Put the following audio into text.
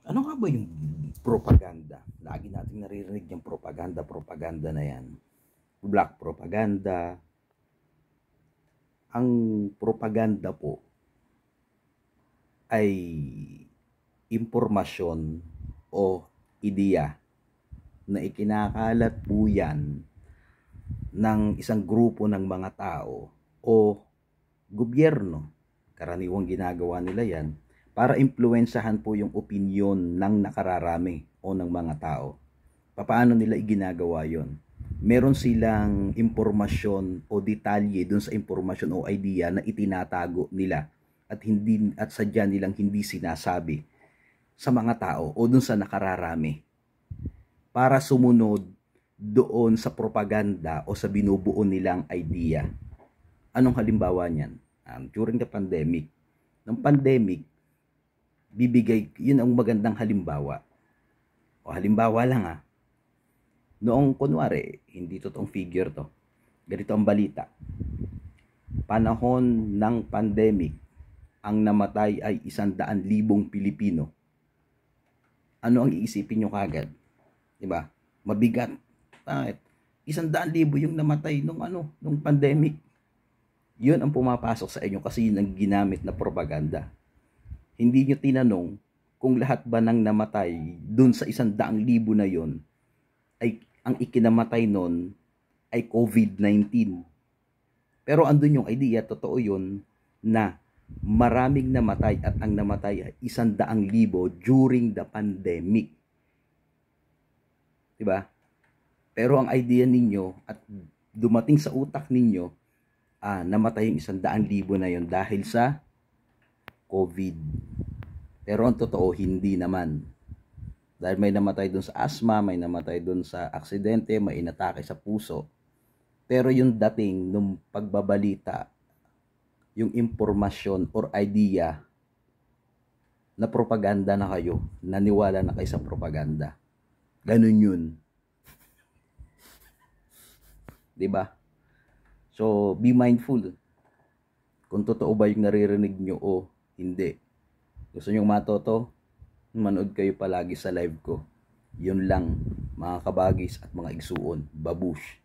Ano nga ba yung propaganda? Lagi nating naririnig yung propaganda na yan. Black propaganda. Ang propaganda po ay impormasyon o ideya na ikinakalat po yan ng isang grupo ng mga tao o gobyerno. Karaniwang ginagawa nila yan para impluwensyahan po yung opinyon ng nakararami o ng mga tao. Paano nila iginagawa yon? Meron silang impormasyon o detalye dun sa impormasyon o idea na itinatago nila at sadya nilang hindi sinasabi sa mga tao o dun sa nakararami para sumunod doon sa propaganda o sa binubuo nilang idea. Anong halimbawa niyan? During the pandemic, yun ang magandang halimbawa. O halimbawa lang noong kunwari, hindi totoong figure to. Ganito ang balita. Panahon ng pandemic, ang namatay ay 100,000 Pilipino. Ano ang iisipin nyo kagad? Diba? Mabigat. Bakit? 100,000 yung namatay nung pandemic. Yun ang pumapasok sa inyo kasi yun ang ginamit na propaganda. Hindi nyo tinanong kung lahat ba ng namatay dun sa 100,000 na yun ay ang ikinamatay nun ay COVID-19. Pero andun yung idea, totoo yun, na maraming namatay at ang namatay ay 100,000 during the pandemic. Diba? Pero ang idea ninyo at dumating sa utak ninyo, namatay yung 100,000 na yun dahil sa COVID. Pero ang totoo, hindi naman. Dahil may namatay dun sa asthma, may namatay dun sa aksidente, may inatake sa puso. Pero yung dating nung pagbabalita, yung impormasyon or idea na propaganda na kayo, naniwala na kayo sa propaganda. Ganun yun. Diba? So, be mindful. Kung totoo ba yung naririnig nyo o hindi. Gusto nyo matoto? Manood kayo palagi sa live ko. Yun lang, mga kabagis at mga igsuon. Babush!